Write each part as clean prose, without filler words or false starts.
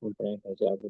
memperoleh hasil aku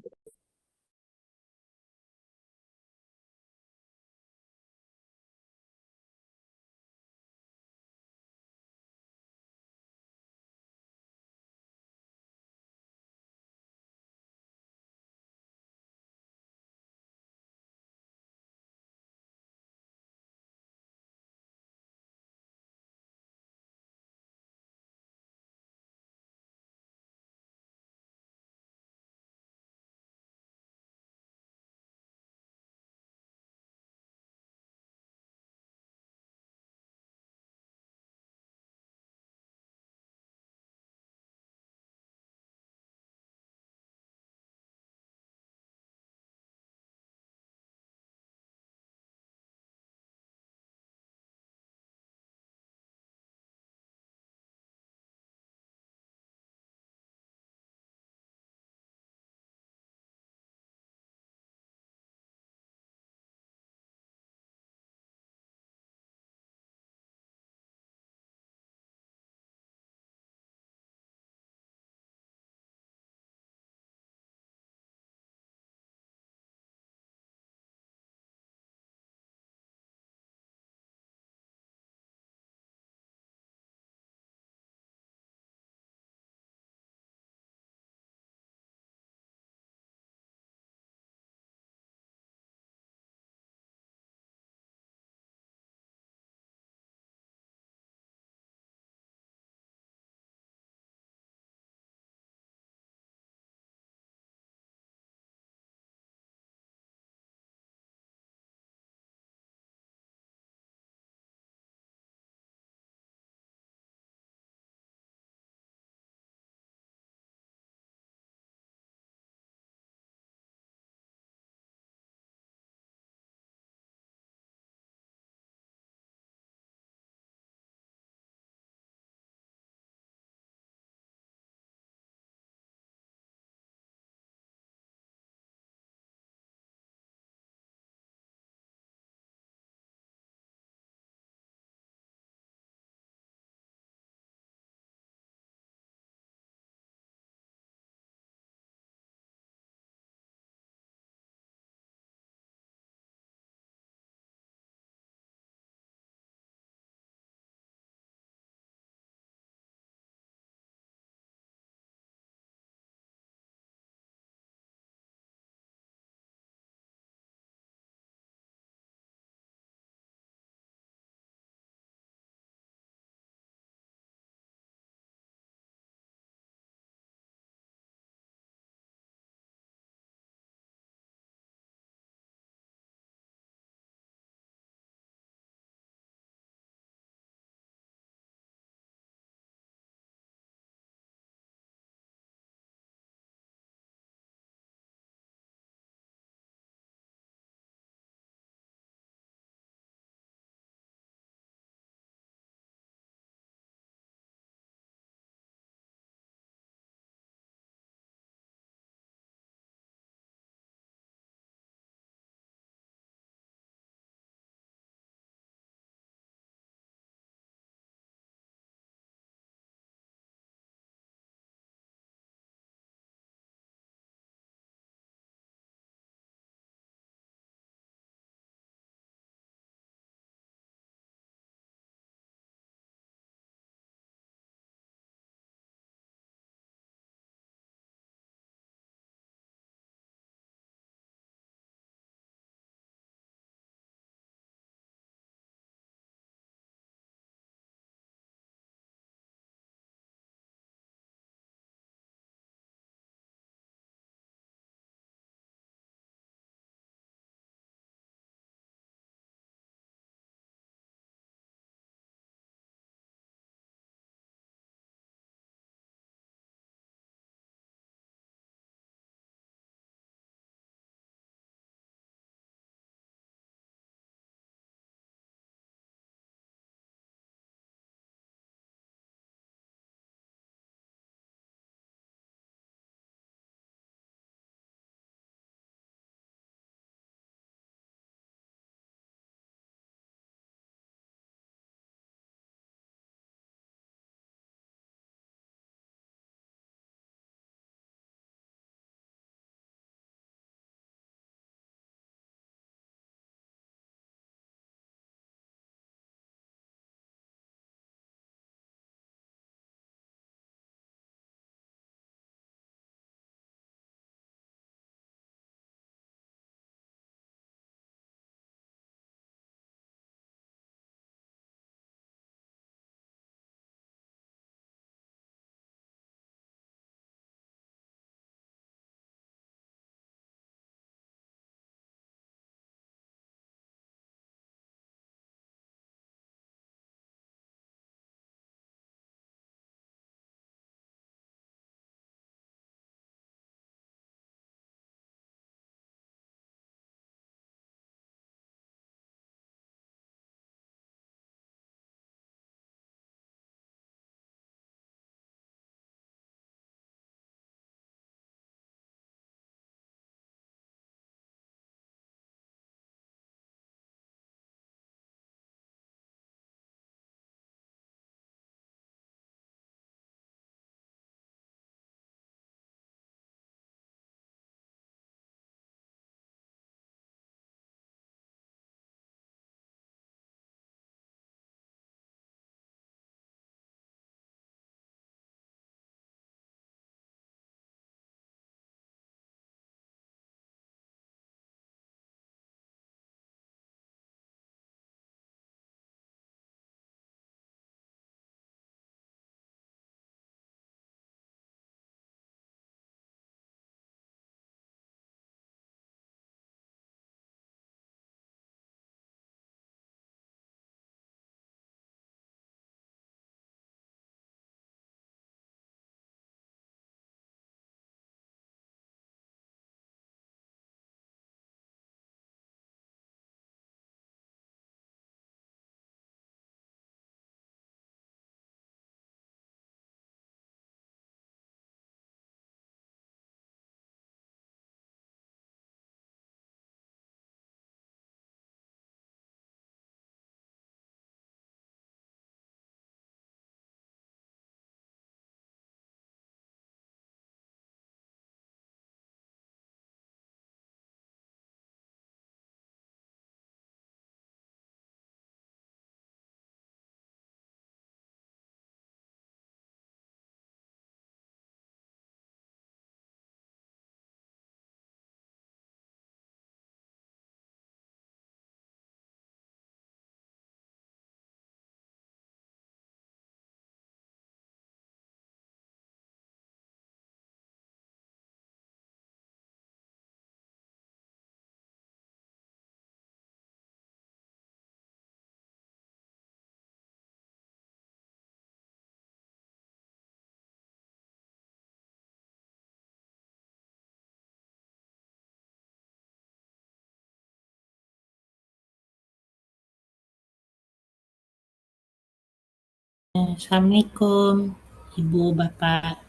Assalamualaikum, Ibu, Bapak.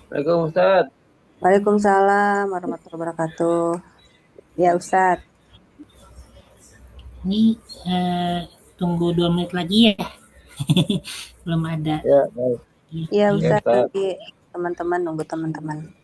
Assalamualaikum Ustaz. Waalaikumsalam warahmatullahi wabarakatuh. Ya Ustadz, Ini tunggu 2 menit lagi ya. Belum ada. Ya, baik. ya Ya Ustadz Ustaz. nanti teman-teman nunggu teman-teman.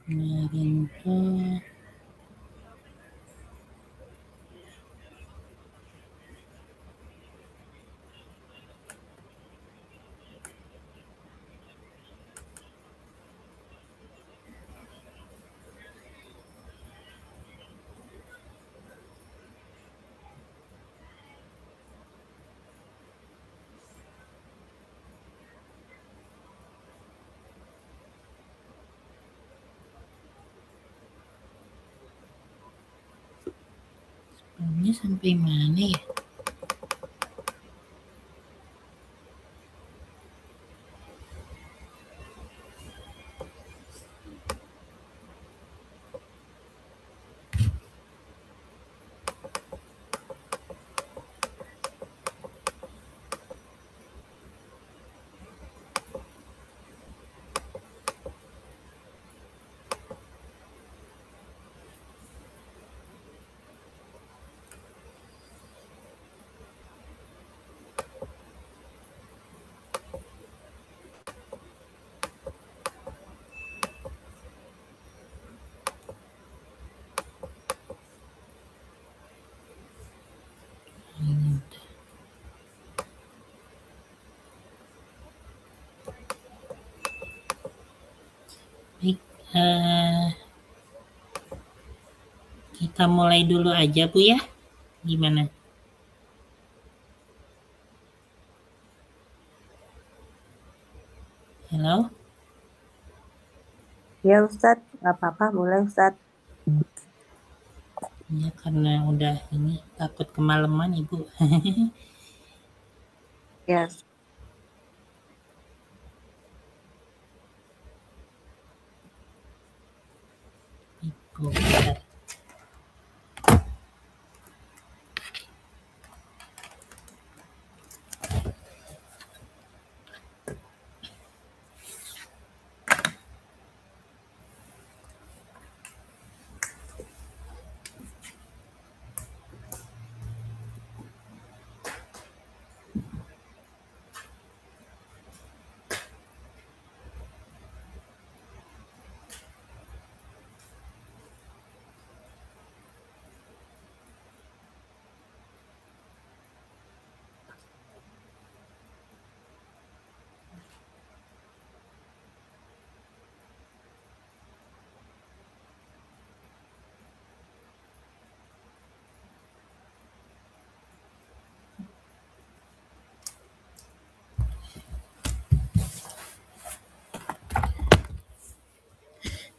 Kemarin tuh sebelumnya sampai mana ya? Baik, kita mulai dulu aja Bu ya. Gimana? Halo? Ya Ustadz, nggak apa-apa, boleh Ustadz. Ya karena udah ini takut kemalaman Ibu. Ya, Ibu, bentar.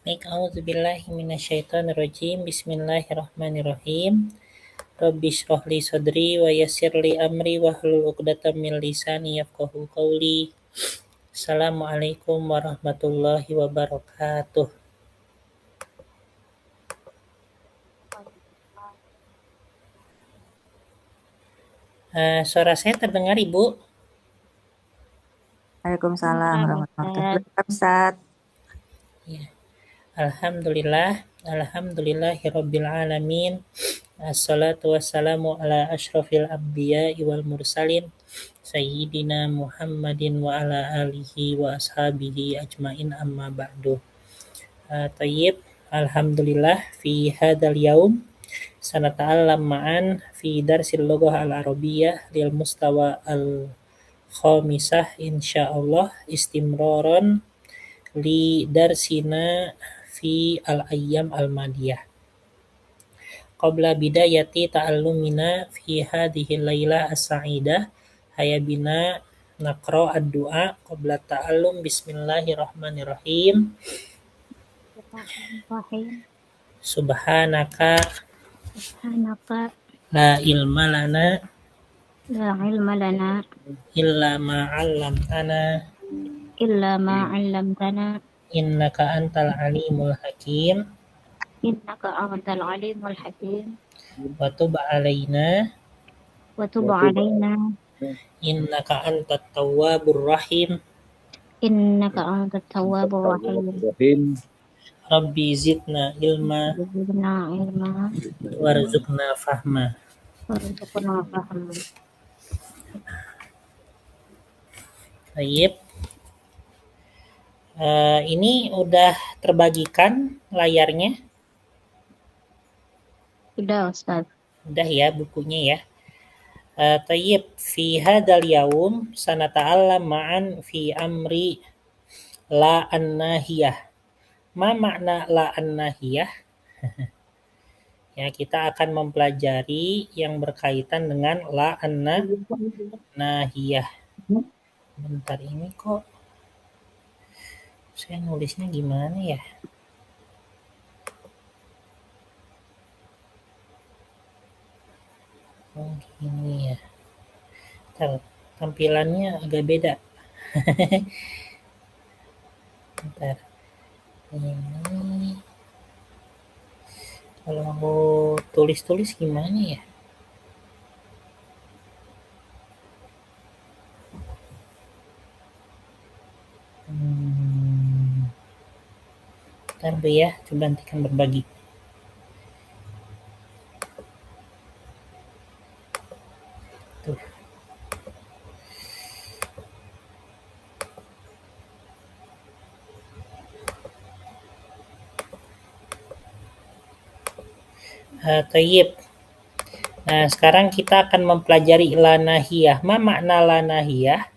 Baik, auzubillahi minasyaitonirrajim. Bismillahirrahmanirrahim. Rabbi shrah li sadri wa yassir li amri wahlul 'uqdatam min lisani yafqahu qawli. Assalamualaikum warahmatullahi wabarakatuh. Suara saya terdengar, Ibu? Waalaikumsalam Salam warahmatullahi Ustaz. wabarakatuh. Ustaz. Ya. Alhamdulillah. Alhamdulillahirabbil alamin. Assalatu wassalamu ala asyrafil anbiya'i wal mursalin Sayyidina Muhammadin wa ala alihi wa ashabihi ajmain amma ba'du. Tayyib, alhamdulillah fi hadal yaum sanata'allam ma'an fi darsil lughah al-arabiyyah lil mustawa al-khamisah insyaallah istimraran li darsina fi al-ayyam al-madiyah. Qabla bidayati ta'allumina fi hadhihi laylah as-sa'idah haya bina naqra ad-du'a qabla ta'allum. Bismillahirrahmanirrahim. Bismillahirrahmanirrahim. Subhanaka Subhanaka la ilma lana la ilma lana illa ma 'allamtana illa ma 'allamtana innaka antal alimul hakim innaka antal alimul hakim. wa tub 'alaina Wa tub 'alaina innaka antat tawwabur rahim. innaka antat tawwabur rahim. Rabbi zidna ilma Zidna ilma warzuqna fahma. warzuqna fahma. Baik. Ini udah terbagikan layarnya? Sudah Ustaz. Udah ya bukunya ya. Tayyib, fi hadal yaum sanata'allam ma'an fi amri la an-nahiyah. Ma makna la an-nahiyah? Ya, kita akan mempelajari yang berkaitan dengan la an-nahiyah. Bentar, ini kok saya nulisnya gimana ya? Oh, gini ya. Bentar, tampilannya agak beda. Bentar. Ini kalau mau tulis-tulis gimana ya? Bentar Bu ya, coba hentikan berbagi. Tuh. Tayyib. Nah, sekarang kita akan mempelajari la nahiyah. Ma makna la nahiyah?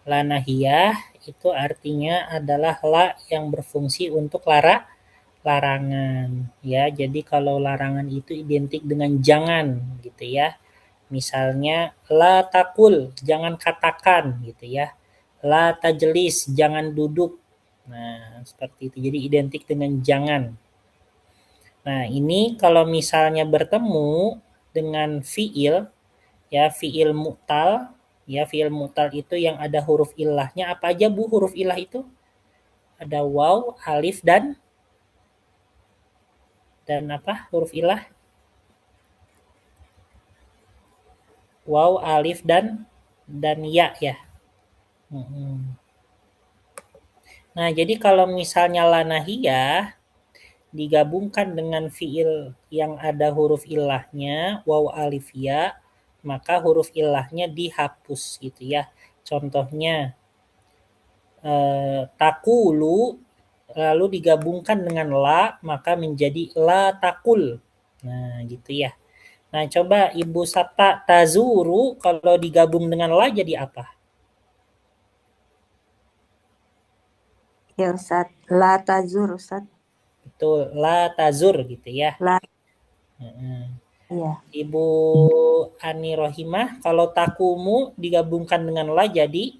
La nahiyah itu artinya adalah la yang berfungsi untuk larangan ya. Jadi kalau larangan itu identik dengan jangan gitu ya. Misalnya la takul, jangan katakan gitu ya. La tajlis, jangan duduk. Nah, seperti itu. Jadi identik dengan jangan. Nah, ini kalau misalnya bertemu dengan fiil ya, fiil mu'tal ya, fiil mu'tal itu yang ada huruf ilahnya. Apa aja Bu huruf ilah itu? Ada waw, alif dan apa huruf ilah? Waw, alif dan ya ya. Nah, jadi kalau misalnya la nahiyah digabungkan dengan fiil yang ada huruf ilahnya, waw, alif, ya, maka huruf ilahnya dihapus gitu ya. Contohnya takulu lalu digabungkan dengan la maka menjadi la takul. Nah, gitu ya. Nah, coba Ibu Sata, tazuru kalau digabung dengan la jadi apa? Ya Ustaz, la tazur Ustaz. Betul, la tazur gitu ya. La. Iya. Ibu Ani Rohimah, kalau takumu digabungkan dengan la jadi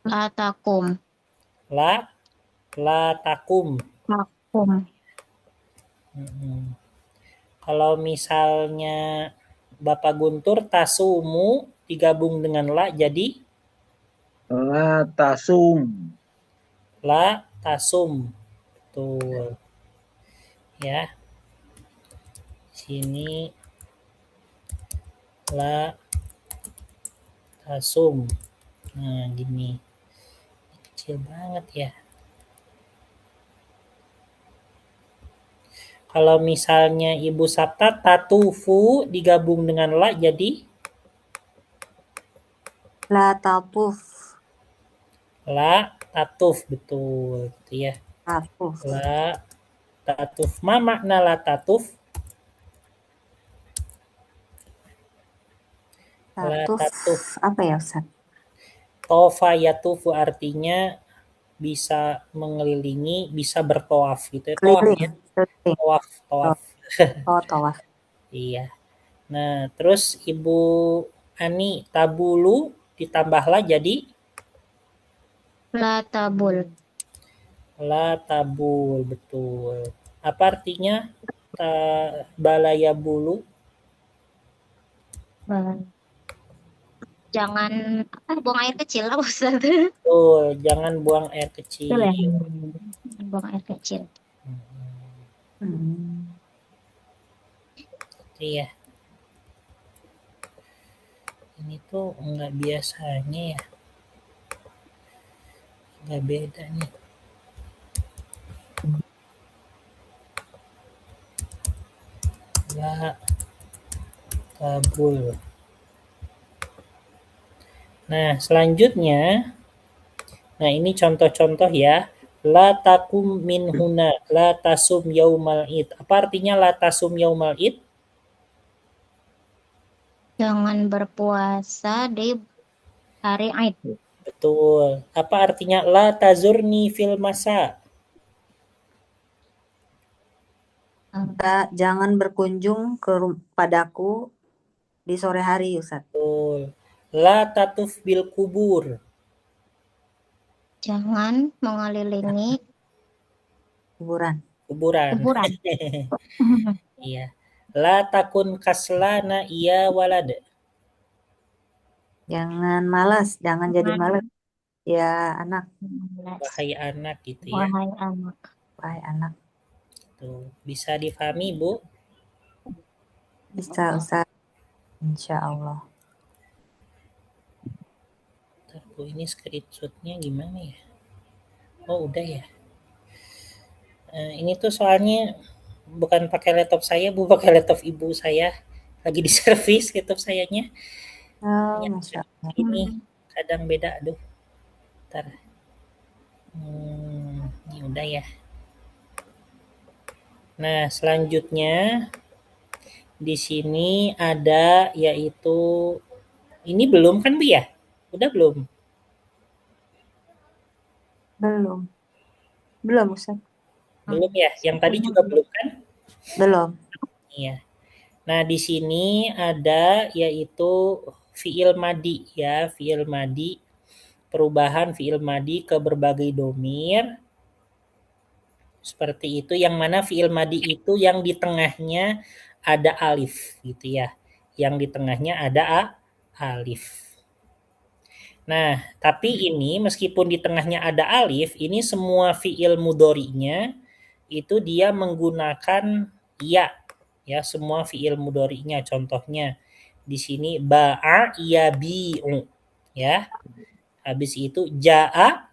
La takum. la La takum. Takum. Kalau misalnya Bapak Guntur tasumu digabung dengan la jadi La tasum. la tasum. Betul. Ya. Sini la tasum. Nah, gini. Kecil banget ya. Kalau misalnya Ibu Sabta tatufu digabung dengan la jadi La tatuf. la tatuf, betul gitu ya. Tatuf. La tatuf. Ma makna la tatuf? La Tatuf. tatuf. Apa ya Ustaz? Tofa yatufu artinya bisa mengelilingi, bisa bertawaf gitu ya. Tawaf ya. Keliling. Keliling. Tawaf, Oh, tawaf. oh tawaf. Iya. Nah, terus Ibu Ani tabulu ditambahlah jadi La tabul. la tabul, betul. Apa artinya balaya bulu? Jangan buang air kecil lah Ustaz. Betul, jangan buang air Betul kecil. ya? Buang air kecil. Iya. Ini tuh nggak biasanya ya. Nggak beda nih. La tabul. Nah, selanjutnya, nah ini contoh-contoh ya. La takum min huna, la tasum yaumal id. Apa artinya la tasum yaumal id? Jangan berpuasa di hari Aid. Betul. Apa artinya la tazurni fil masa? Jangan berkunjung padaku di sore hari Ustaz. Betul. La tatuf bil kubur. Jangan mengelilingi Kuburan. Kuburan. kuburan. Iya. La takun kaslana iya walad. Jangan malas, jangan jadi malas. Ya anak, Wahai anak gitu ya. Wahai anak. wahai anak. Tuh, bisa difahami, Bu? Bisa Ustaz. Insya Allah. Bentar, Bu, ini screenshotnya gimana ya? Oh, udah ya. Ini tuh soalnya bukan pakai laptop saya, Bu, pakai laptop ibu saya. Lagi di servis laptop sayanya. Oh, Ya, Masya Allah. ini kadang beda, aduh. Ntar. Ini udah ya. Nah, selanjutnya di sini ada yaitu ini belum kan Bu ya? Udah belum? Belum. Belum Ustaz. Belum ya? Yang tadi juga belum kan? Belum. Iya. Nah, di sini ada yaitu fiil madi ya, fiil madi, perubahan fiil madi ke berbagai domir. Seperti itu, yang mana fiil madi itu yang di tengahnya ada alif gitu ya. Yang di tengahnya ada alif. Nah, tapi ini meskipun di tengahnya ada alif, ini semua fiil mudori'nya itu dia menggunakan ya. Ya, semua fiil mudori'nya. Contohnya di sini ba'a yabi'u. Ya. Habis itu ja'a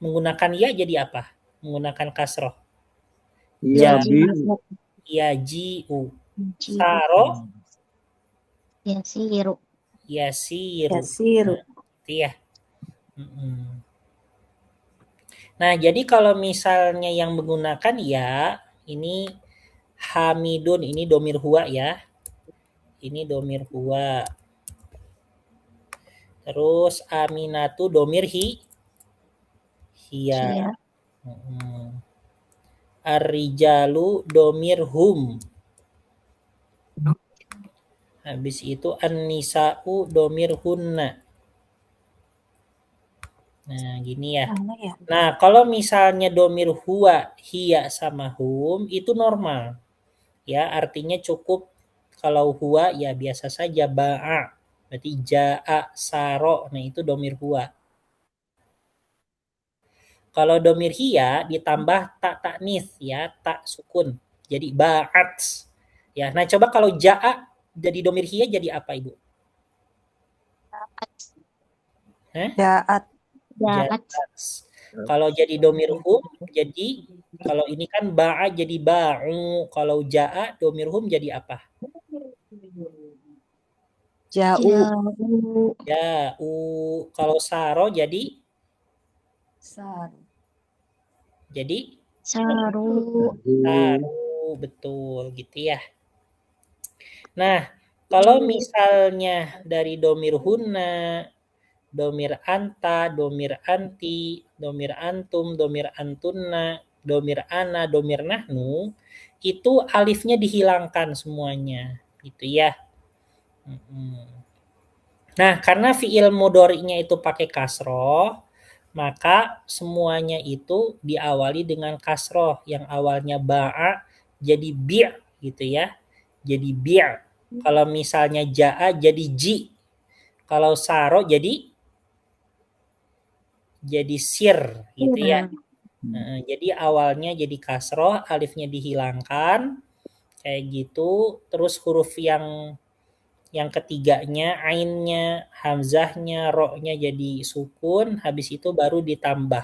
menggunakan ya jadi apa? Menggunakan kasroh. Yabi'u. Yaji'u. Saro Yasiru. yasiru. Yasiru. Itu ya. Nah, jadi kalau misalnya yang menggunakan ya, ini hamidun, ini domir huwa ya. Ini domir huwa. Terus aminatu domir hiya. Iya. Ar-rijalu domir hum. Habis itu an-nisa'u domir hunna. Nah, gini ya. Mana ya? Nah, kalau misalnya domir huwa, hiya, sama hum, itu normal. Ya, artinya cukup kalau huwa ya biasa saja ba'a. Berarti ja'a, saro. Nah, itu domir huwa. Kalau domir hiya ditambah tak taknis ya, tak sukun. Jadi ba'at. Ya, nah coba kalau ja'a jadi domir hiya jadi apa, Ibu? Hah? Jaat. Jaat. Ja'at. Kalau jadi domir hum jadi kalau ini kan ba'a jadi ba'u. Kalau ja'a domir hum jadi apa? Jauh. Jauh. Ja'u. Kalau saro jadi Sar. Saru. saru, betul gitu ya. Nah, kalau misalnya dari domir hunna, domir anta, domir anti, domir antum, domir antunna, domir ana, domir nahnu, itu alifnya dihilangkan semuanya, gitu ya. Nah, karena fiil mudhari'nya itu pakai kasroh, maka semuanya itu diawali dengan kasroh yang awalnya ba'a jadi bi' gitu ya. Jadi bi'. Kalau misalnya ja'a jadi ji. Kalau saro jadi sir gitu ya. Jadi awalnya jadi kasroh, alifnya dihilangkan kayak gitu, terus huruf yang ketiganya ainnya, hamzahnya, ro-nya jadi sukun, habis itu baru ditambah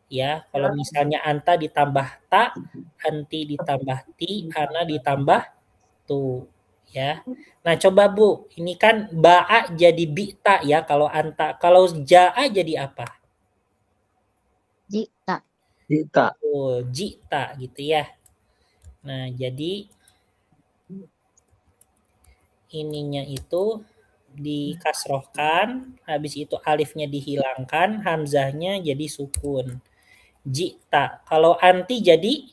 ya. Kalau misalnya anta ditambah ta, anti ditambah ti, ana ditambah tu ya. Nah, coba Bu, ini kan ba'a jadi bi'ta ya kalau anta. Kalau ja'a jadi apa? Jita. Kita. Oh, jita gitu ya. Nah, jadi ininya itu dikasrohkan, habis itu alifnya dihilangkan, hamzahnya jadi sukun. Jita. Kalau anti jadi,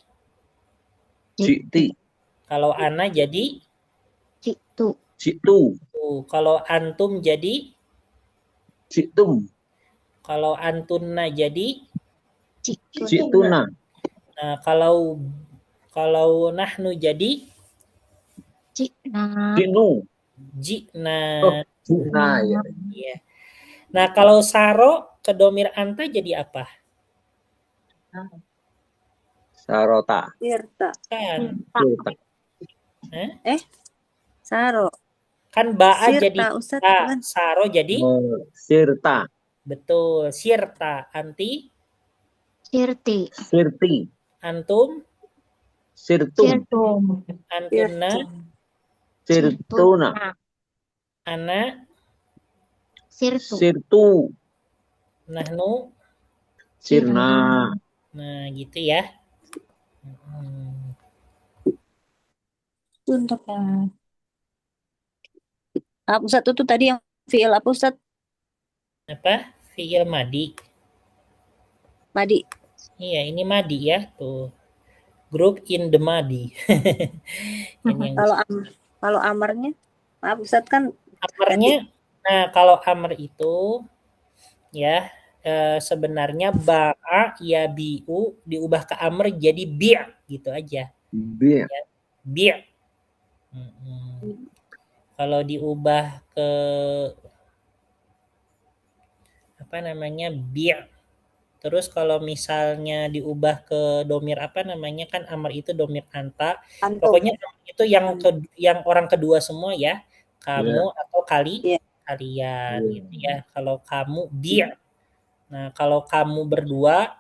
Citi. kalau ana jadi, Citu. Citu. kalau antum jadi, Citum. kalau antunna jadi, Cikun. Situna. nah kalau nahnu jadi, Cikna. Cinu. jina. Oh, Cina ya. Iya. Nah, kalau saro ke domir anta jadi apa? Sarota. Tirta. Kan, Tirta. Saro. kan ba'a jadi Sirta Ustadz ta, bukan? saro jadi Oh, Sirta. betul, sirta, anti, Sirti. Sirti. antum, Sirtum. Sirtum. antunna, Sirtuna. ana, Sirtu. Sirtu. nahnu. Sirna. Nah, gitu ya. Hmm. Untuk yang apa Ustadz itu tadi yang fiil apa Ustadz? Apa? Fi'il madi. Madi. Iya, ini madi ya, tuh. Group in the madi. Ini yang Kalau amarnya, maaf Ustadz kan amarnya. Nah, kalau amr itu ya sebenarnya ba'a ya bi'u diubah ke amr jadi bi' gitu aja. Bir. Ya, bi'. Kalau diubah ke apa namanya bi'. Terus kalau misalnya diubah ke domir apa namanya kan amr itu domir anta. antum. Pokoknya itu yang orang kedua semua ya. Kamu atau Iya. kalian gitu ya. Kalau kamu bi'. Nah, kalau kamu berdua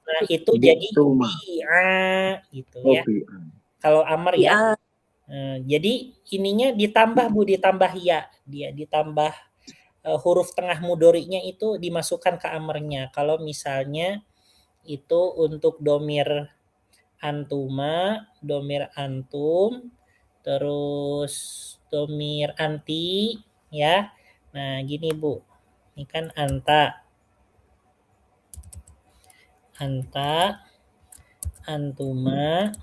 nah itu jadi Bituma. bi'a gitu Oh, ya. bi'a. Kalau amr ya. Iya. Jadi ininya ditambah Bu, ditambah ya. Dia ditambah huruf tengah mudhari'nya itu dimasukkan ke amrnya. Kalau misalnya itu untuk domir antuma, domir antum, terus domir anti ya. Nah, gini Bu. Ini kan anta. Anta, antuma,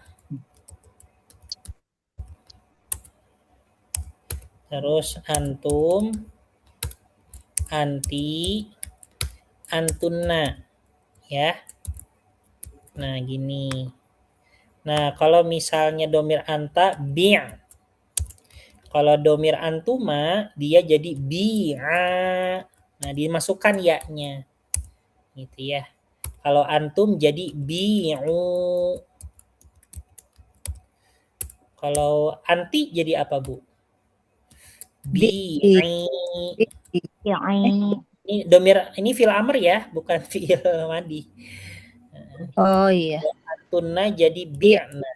terus antum, anti, antunna, ya. Nah, gini. Nah, kalau misalnya domir anta, bi'. Kalau domir antuma, dia jadi bi'a. Nah, dimasukkan ya-nya. Gitu ya. Kalau antum jadi bi'u. Kalau anti jadi apa, Bu? Bi. Bi'i. Ya, Ini domir, ini fi'il amr ya, bukan fi'il madi. Oh iya. Antunna jadi Bi. bi'na.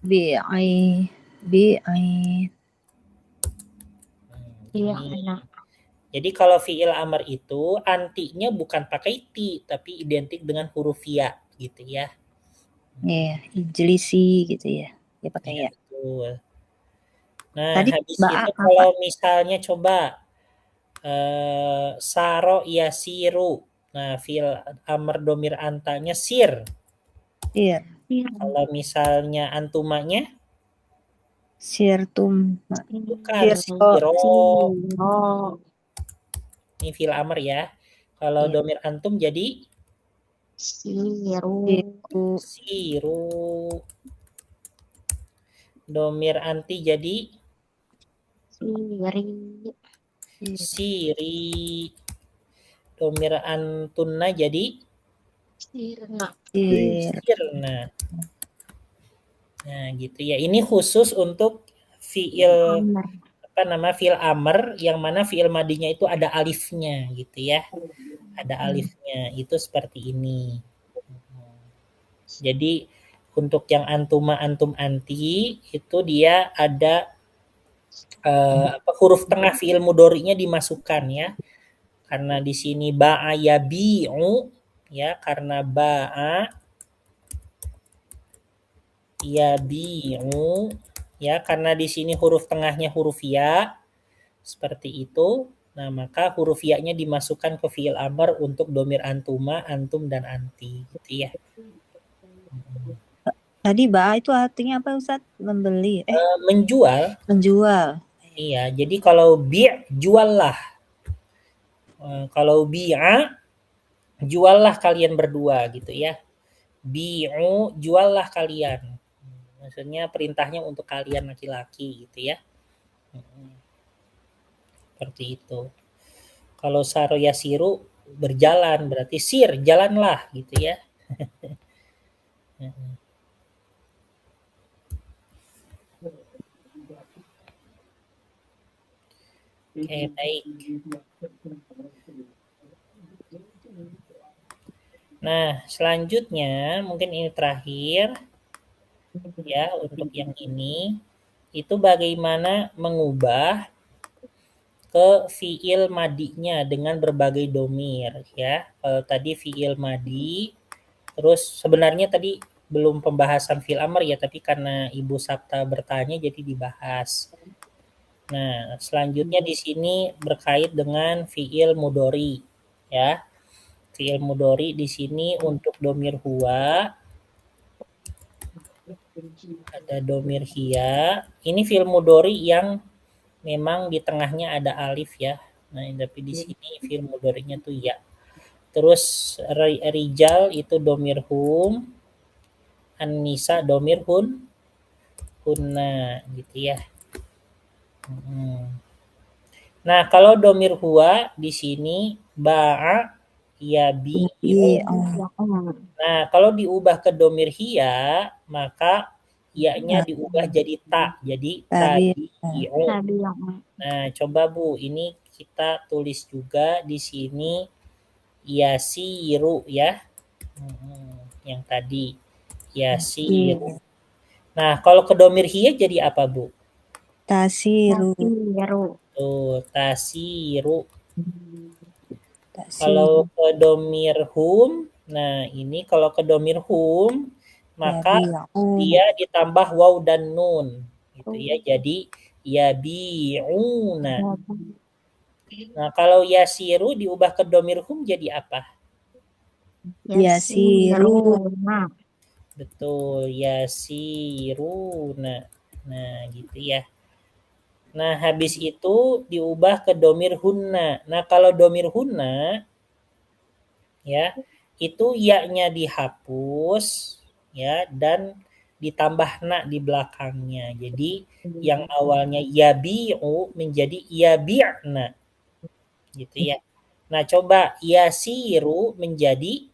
Bi'i. Bi'i. ya, Ini. nah. Jadi kalau fi'il amr itu antinya bukan pakai ti, tapi identik dengan huruf ya, gitu ya. Iya, ijlisi gitu ya. Dia pakai Ya, ya. betul. Nah, Tadi habis ba'a itu apa? kalau misalnya coba saro yasiru. Nah, fi'il amr domir antanya sir. Sir. Kalau misalnya antumanya Sirtum. bukan Sirto. siro. Siro. Ini fi'il amr ya. Kalau Iya. domir antum jadi Siru. Siru. siru. Domir anti jadi Siri. siri. Domir antunna jadi Sirna. Sir. sirna. Nah, gitu ya. Ini khusus untuk fi'il Amr. fi'il amr yang mana fi'il madinya itu ada alifnya gitu ya. Ada alifnya. Itu seperti ini. Jadi untuk yang antuma antum anti itu dia ada huruf tengah fi'il mudhari'nya dimasukkan ya. Karena di sini ba'a yabi'u ya, karena ba'a yabi'u ya, karena di sini huruf tengahnya huruf ya seperti itu. Nah, maka huruf ya-nya dimasukkan ke fi'il amr untuk domir antuma, antum dan anti gitu ya. Tadi ba'a itu artinya apa Ustaz? Membeli. Menjual. Menjual. Iya, jadi kalau bi' juallah. Kalau bi'a juallah kalian berdua gitu ya. Bi'u juallah kalian. Maksudnya perintahnya untuk kalian laki-laki gitu ya. Seperti itu. Kalau saro yasiru berjalan berarti sir, jalanlah gitu ya. Oke, baik. Nah, selanjutnya mungkin ini terakhir ya untuk yang ini. Itu bagaimana mengubah ke fiil madinya dengan berbagai domir ya. Kalau tadi fiil madi, terus sebenarnya tadi belum pembahasan fiil amr ya, tapi karena Ibu Sabta bertanya jadi dibahas. Nah, selanjutnya di sini berkait dengan fiil mudhari ya. Fiil mudhari di sini untuk domir huwa ada domir hiya. Ini fiil mudhari yang memang di tengahnya ada alif ya. Nah, tapi di sini fiil mudhari'nya tuh ya. Terus rijal itu domir hum, an-nisa domir hunna gitu ya. Nah, kalau domir huwa di sini ba'a yabi'u. Nah, kalau diubah ke domir hiya, maka ya-nya diubah jadi ta, jadi tabi'u. Nah, coba Bu, ini kita tulis juga di sini yasiru ya. Yang tadi yasiru. Nah, kalau ke domir hiya jadi apa, Bu? Tasiru. Tuh, tasiru. Kalau ke domir hum, nah ini kalau ke domir hum, maka dia ditambah waw dan nun. Gitu ya, jadi yabi'una. Nah, kalau yasiru diubah ke domir hum jadi apa? Yasiru. Betul, yasiruna. Nah, gitu ya. Nah, habis itu diubah ke domir hunna. Nah, kalau domir hunna ya, itu ya-nya dihapus ya dan ditambah na di belakangnya. Jadi yang awalnya yabi'u menjadi yabi'na gitu ya. Nah, coba yasiru menjadi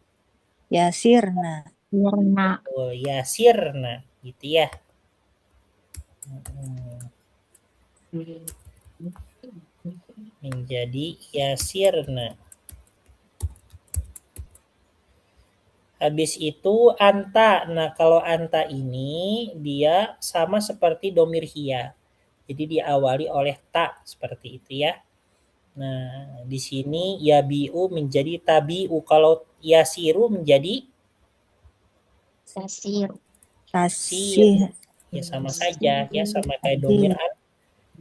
Yasirna. Sirna. yasirna gitu ya. Menjadi yasirna. Habis itu anta. Nah, kalau anta ini dia sama seperti domir hiya. Jadi diawali oleh ta seperti itu ya. Nah, di sini yabi'u menjadi tabi'u. Kalau yasiru menjadi Sasiru. sir. Kasih. Ya sama saja ya, sama kayak domir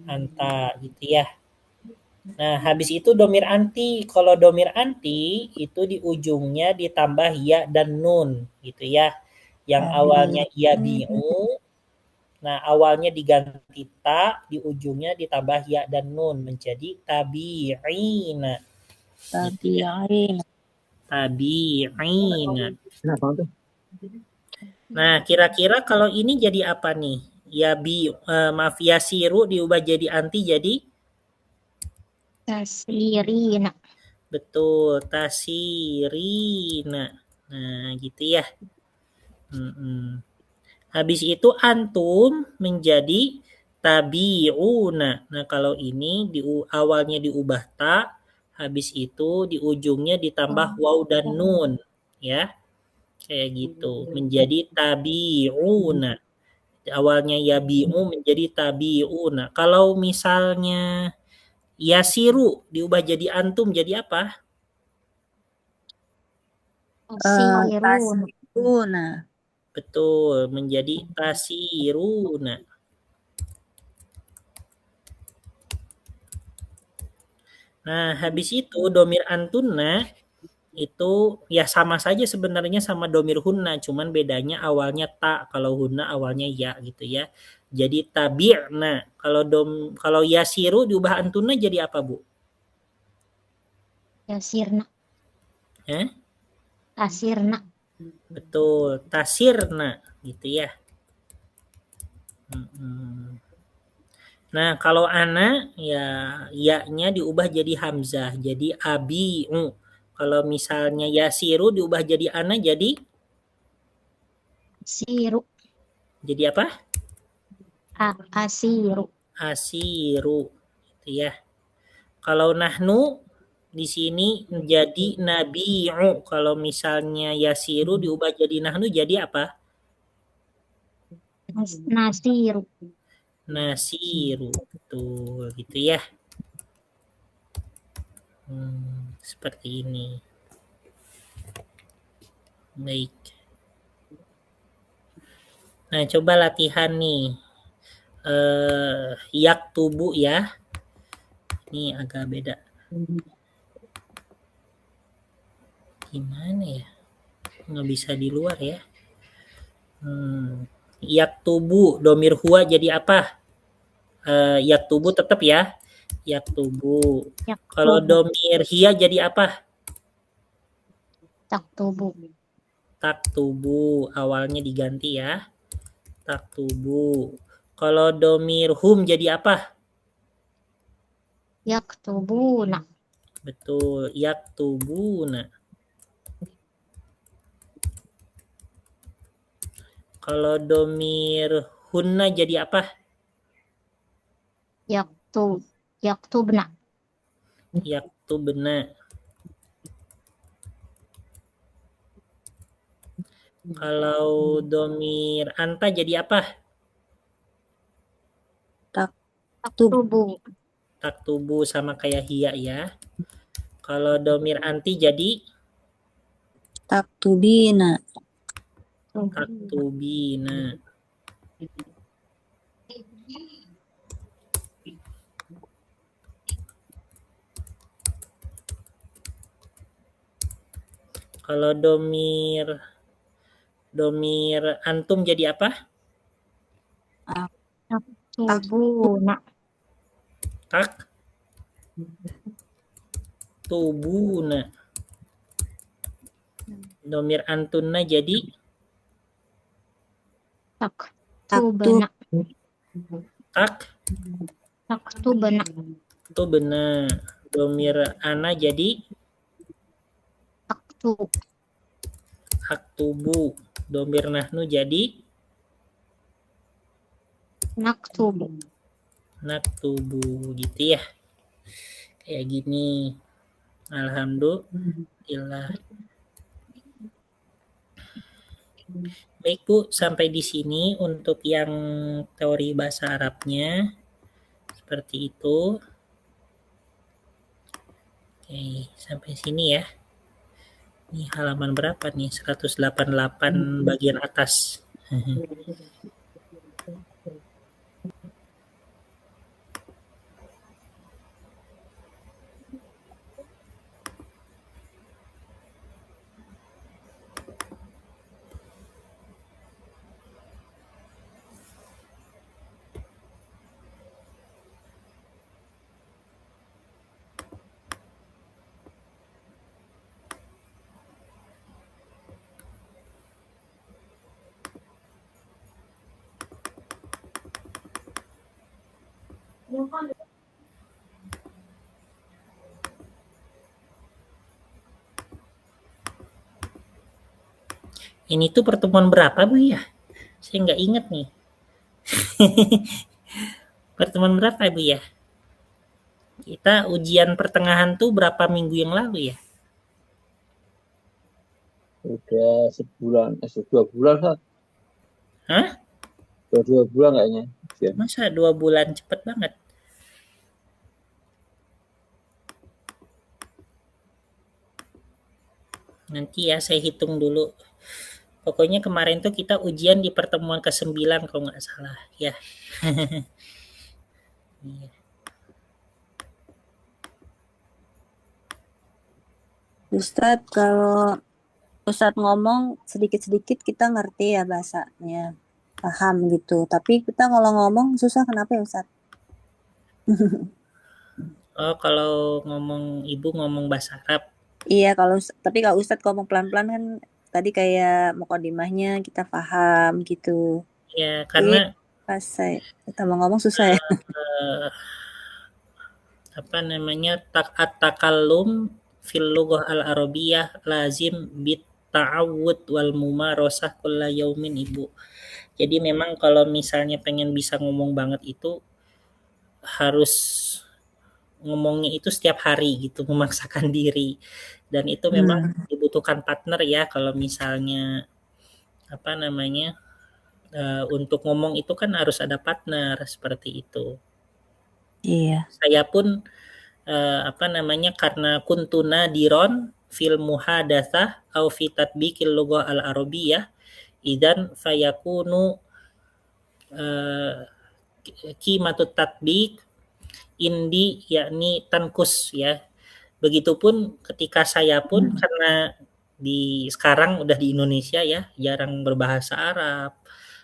anta gitu ya. Nah, habis itu domir anti. Kalau domir anti itu di ujungnya ditambah ya dan nun gitu ya. Yang awalnya yabi'u, nah awalnya diganti ta, di ujungnya ditambah ya dan nun menjadi tabi'ina. Gitu ya. Tabi'in. Tabi'ina. Kenapa tuh? Nah, kira-kira kalau ini jadi apa nih? Maaf, yasiru diubah jadi anti jadi Tasirina. betul, tasirina. Nah, gitu ya. Habis itu antum menjadi tabi'una. Nah, kalau ini awalnya diubah ta, habis itu di ujungnya ditambah waw dan nun, ya. Kayak gitu. Menjadi tabi'una. Awalnya yabi'u menjadi tabi'una. Kalau misalnya yasiru diubah jadi antum jadi apa? Tasirun. Tasiruna. Betul, menjadi tasiruna. Nah, habis itu domir antuna itu ya sama saja sebenarnya sama domir hunna, cuman bedanya awalnya ta, kalau hunna awalnya ya gitu ya. Jadi tabi'na. Kalau yasiru diubah antuna jadi apa, Bu? Yasirna. Eh? Tasirna. Betul, tasirna gitu ya. Nah, kalau ana ya ya-nya diubah jadi hamzah, jadi abi'u. Kalau misalnya yasiru diubah jadi ana jadi Siru. apa? Asiru. Asiru gitu ya. Kalau nahnu di sini jadi nabi'u. Kalau misalnya yasiru diubah jadi nahnu jadi apa? Nasiru. Nasiru. Betul gitu ya. Seperti ini. Baik. Nah, coba latihan nih. Yak tubuh ya. Ini agak beda. Gimana ya? Nggak bisa di luar ya. Yak tubuh, domir huwa jadi apa? Yak tubuh tetap ya. Yak tubuh. Kalau domir hiya jadi apa? Tak tubuh. Tak tubuh. Awalnya diganti ya. Tak tubuh. Kalau domir hum jadi apa? Yaktubuna. Betul. Yak tubuna. Kalau domir hunna jadi apa? Yaktubna. Yaktubna. Kalau domir anta jadi apa? Taktubu. Taktubu sama kayak hiya ya. Kalau domir anti jadi Taktubina. taktubina. Kalau domir antum jadi apa? Taktubuna. Tak tubuna. Domir antunna jadi taktubna, taktubna, taktubna. Domir ana jadi aktub, aktubu. Domir nahnu jadi naktubu. naktubu gitu ya. Kayak gini. Alhamdulillah. Baik Bu, sampai di sini untuk yang teori bahasa Arabnya. Seperti itu. Oke, sampai sini ya. Ini halaman berapa nih? 188 bagian atas. Ini tuh pertemuan berapa Bu ya? Saya nggak ingat nih. Pertemuan berapa Bu ya? Kita ujian pertengahan tuh berapa minggu yang lalu ya? Udah sebulan, 2 bulan kan? Hah? Udah 2 bulan kayaknya. Ya. Masa 2 bulan cepet banget? Nanti ya saya hitung dulu. Pokoknya kemarin tuh kita ujian di pertemuan ke-9 kalau nggak salah ya. Iya. Ustadz, kalau Ustadz ngomong sedikit-sedikit kita ngerti ya bahasanya, paham gitu. Tapi kita kalau ngomong susah, kenapa ya Ustadz? Oh, kalau Ibu ngomong bahasa Arab. Iya, tapi kalau Ustadz ngomong pelan-pelan kan tadi kayak mukadimahnya kita paham gitu. Ya, Jadi karena pas kita mau ngomong susah ya. apa namanya at-takallum fil lughah al-arabiyyah lazim bit ta'awud wal mumarasah kulla yaumin Ibu. Jadi memang kalau misalnya pengen bisa ngomong banget itu harus ngomongnya itu setiap hari gitu, memaksakan diri. Dan itu memang dibutuhkan partner ya kalau misalnya apa namanya untuk ngomong itu kan harus ada partner seperti itu. Iya. Saya pun apa namanya karena kuntuna diron fil muhadatsah au fi tatbiqil lughah al arabiyyah idan fayakunu qimatut tatbiq indi yakni tankus ya. Begitupun ketika saya pun karena sekarang udah di Indonesia ya, jarang berbahasa Arab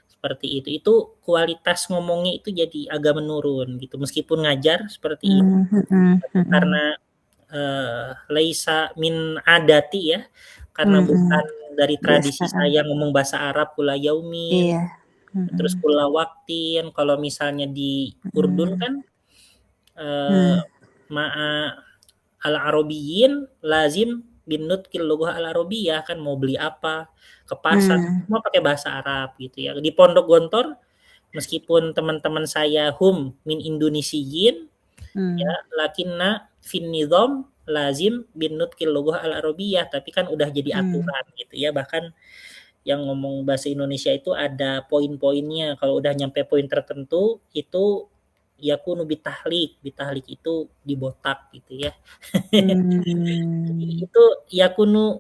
seperti itu. Itu kualitas ngomongnya itu jadi agak menurun gitu. Meskipun ngajar seperti itu karena laisa min adati ya, karena bukan dari tradisi saya ngomong bahasa Arab kula yaumin, Iya. terus kula waktin. Kalau misalnya di Urdun kan ma'a al-arabiyyin lazim bin nutqil lughah al-arabiyyah kan mau beli apa ke pasar semua pakai bahasa Arab gitu ya. Di Pondok Gontor meskipun teman-teman saya min Indonesiyin ya lakinna fin nizam lazim bin nutqil lughah al-arabiyyah tapi kan udah jadi aturan gitu ya. Bahkan yang ngomong bahasa Indonesia itu ada poin-poinnya. Kalau udah nyampe poin tertentu itu yakunu bitahlik itu dibotak gitu ya. Itu yakunu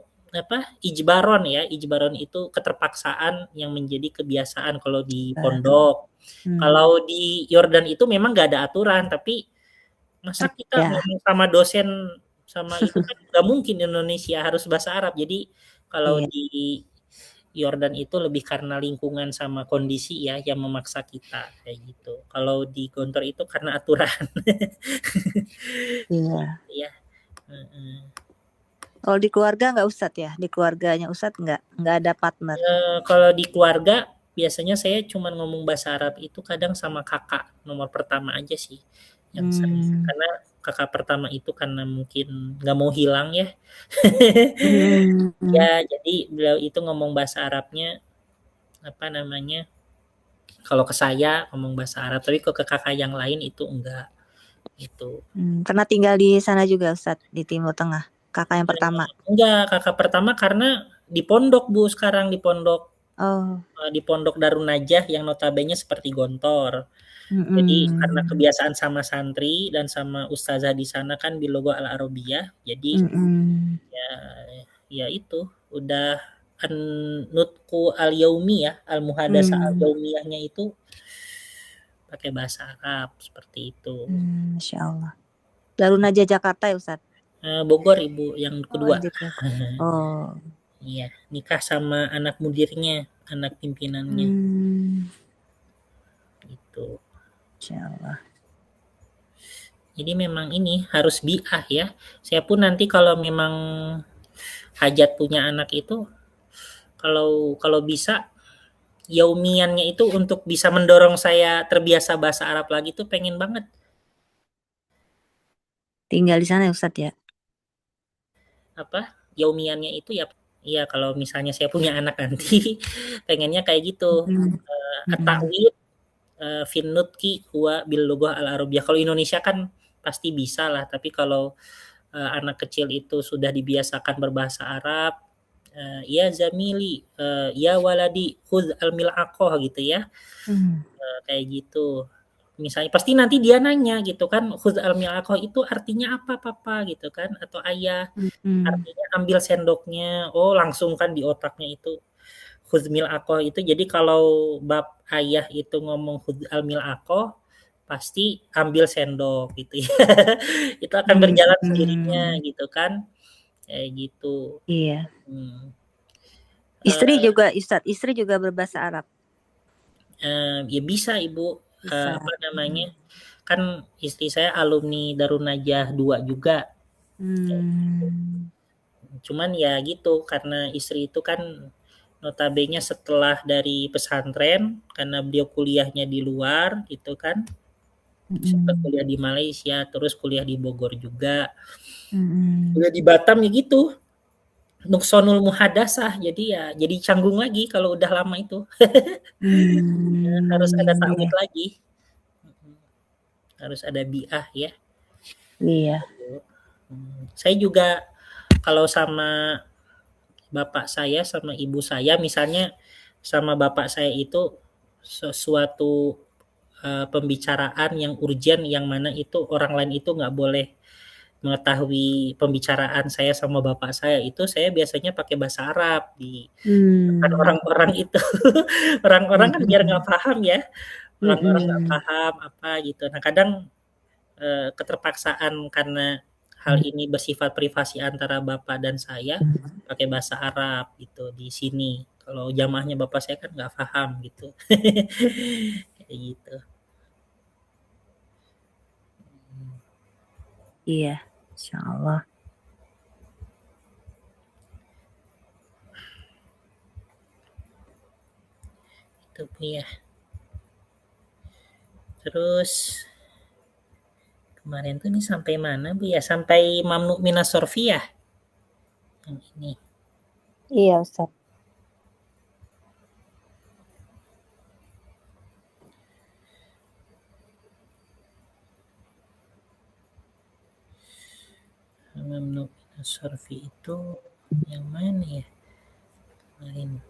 ijbaron ya. Ijbaron itu keterpaksaan yang menjadi kebiasaan kalau di pondok. Kalau di Yordan itu memang nggak ada aturan, tapi masa kita ngomong sama dosen sama itu kan nggak mungkin di Indonesia harus bahasa Arab. Jadi kalau di Yordan itu lebih karena lingkungan sama kondisi ya yang memaksa kita kayak gitu. Kalau di Gontor itu karena aturan. Iya. Ya. Kalau di keluarga nggak Ustadz ya? Di keluarganya Ustadz nggak ada partner. Kalau di keluarga biasanya saya cuma ngomong bahasa Arab itu kadang sama kakak nomor pertama aja sih yang sering. Karena kakak pertama itu karena mungkin nggak mau hilang ya. Ya, jadi beliau itu ngomong bahasa Arabnya apa namanya? Kalau ke saya ngomong bahasa Arab, tapi kalau ke kakak yang lain itu enggak gitu. Pernah tinggal di sana juga Ustadz, di Timur Tengah. Kakak yang pertama. Enggak, kakak pertama karena di pondok Bu sekarang di pondok Oh. di pondok Darun Najah yang notabene seperti Gontor. Jadi karena kebiasaan sama santri dan sama ustazah di sana kan bilogo al arabiyah, jadi ya ya itu udah nutku al yaumi ya, al muhadasa al yaumiyahnya itu pakai bahasa Arab seperti itu. Masya Allah. Darun Najah Jakarta ya Ustadz? Bogor Ibu yang kedua. Oh. Iya, nikah sama anak mudirnya, anak pimpinannya. Gitu. Masya Allah. Jadi memang ini harus bi'ah ya. Saya pun nanti kalau memang hajat punya anak itu, kalau bisa yaumiannya itu untuk bisa mendorong saya terbiasa bahasa Arab lagi tuh pengen banget. Tinggal di sana ya Ustadz ya? Apa? Yaumiannya itu ya kalau misalnya saya punya anak nanti pengennya kayak gitu. At-ta'wid fin nutqi huwa bil lughah al arabiyah. Kalau Indonesia kan pasti bisa lah, tapi kalau anak kecil itu sudah dibiasakan berbahasa Arab, ya zamili, ya waladi khudh al mil'aqah gitu ya. Kayak gitu. Misalnya pasti nanti dia nanya gitu kan, khudh al mil'aqah itu artinya apa papa gitu kan, atau ayah artinya ambil sendoknya. Oh langsung kan di otaknya itu khudh mil'aqah itu. Jadi kalau bab ayah itu ngomong khudh al mil'aqah pasti ambil sendok gitu ya. Itu akan berjalan sendirinya gitu kan. Kayak gitu. Iya. Istri juga berbahasa Arab. Ya bisa Ibu. Bisa. Apa namanya? Kan istri saya alumni Darun Najah 2 juga. Cuman ya gitu karena istri itu kan notabene setelah dari pesantren karena beliau kuliahnya di luar gitu kan. Sempat kuliah di Malaysia, terus kuliah di Bogor juga. Kuliah di Batam ya gitu. Nuksonul muhadasah jadi canggung lagi kalau udah lama itu. Harus ada ta'wid lagi. Harus ada bi'ah ya. Iya. Saya juga kalau sama bapak saya sama ibu saya misalnya sama bapak saya itu sesuatu pembicaraan yang urgent yang mana itu orang lain itu nggak boleh mengetahui pembicaraan saya sama bapak saya itu saya biasanya pakai bahasa Arab di depan orang-orang itu. Orang-orang kan biar nggak paham ya. Orang-orang nggak paham apa gitu. Nah kadang keterpaksaan karena hal ini bersifat privasi antara bapak dan saya pakai bahasa Arab gitu di sini. Kalau jamaahnya bapak saya kan nggak paham gitu. Kayak gitu. Iya, insya Allah. Itu Bu ya. Terus kemarin tuh nih sampai mana Bu ya? Sampai mamnu minas sorfiyah. Yang ini. Iya Ustaz. Mamnu minas sorfi itu yang mana ya? Kemarin.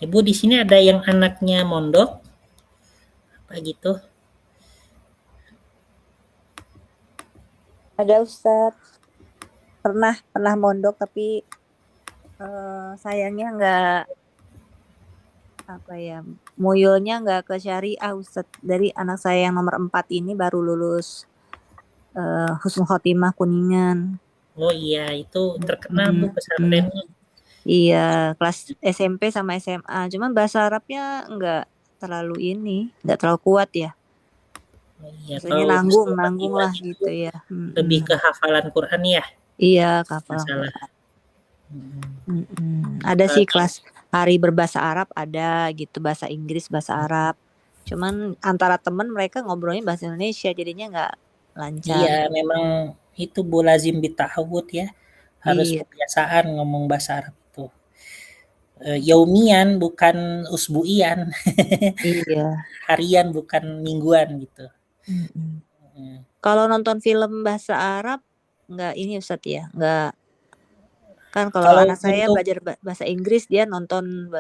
Ibu di sini ada yang anaknya mondok apa gitu? Ada Ustaz. Pernah mondok tapi sayangnya muyulnya nggak ke syariah Ustadz. Dari anak saya yang nomor 4 ini baru lulus Husnul Khotimah Kuningan. Oh iya, itu terkenal Bu Mm-mm. pesantrennya. Iya, kelas SMP sama SMA. Cuman bahasa Arabnya nggak terlalu kuat ya. Oh iya, Maksudnya kalau nanggung Husnul Khotimah lah itu gitu ya. lebih ke hafalan Quran ya, Iya, nggak kafalan salah. Quran. Mm-mm. Ada sih Kalau kelas hari berbahasa Arab ada gitu, bahasa Inggris, bahasa Arab. Cuman antara temen mereka ngobrolnya bahasa Indonesia, jadinya nggak lancar. iya, memang itu Bu lazim bita'awud ya, harus Iya, kebiasaan ngomong bahasa Arab itu. Yaumian bukan usbuian, iya. harian bukan mingguan gitu. Mm-mm. Mm. Kalau nonton film bahasa Arab nggak ini Ustadz ya, nggak kan kalau Kalau anak saya untuk belajar bahasa Inggris dia nonton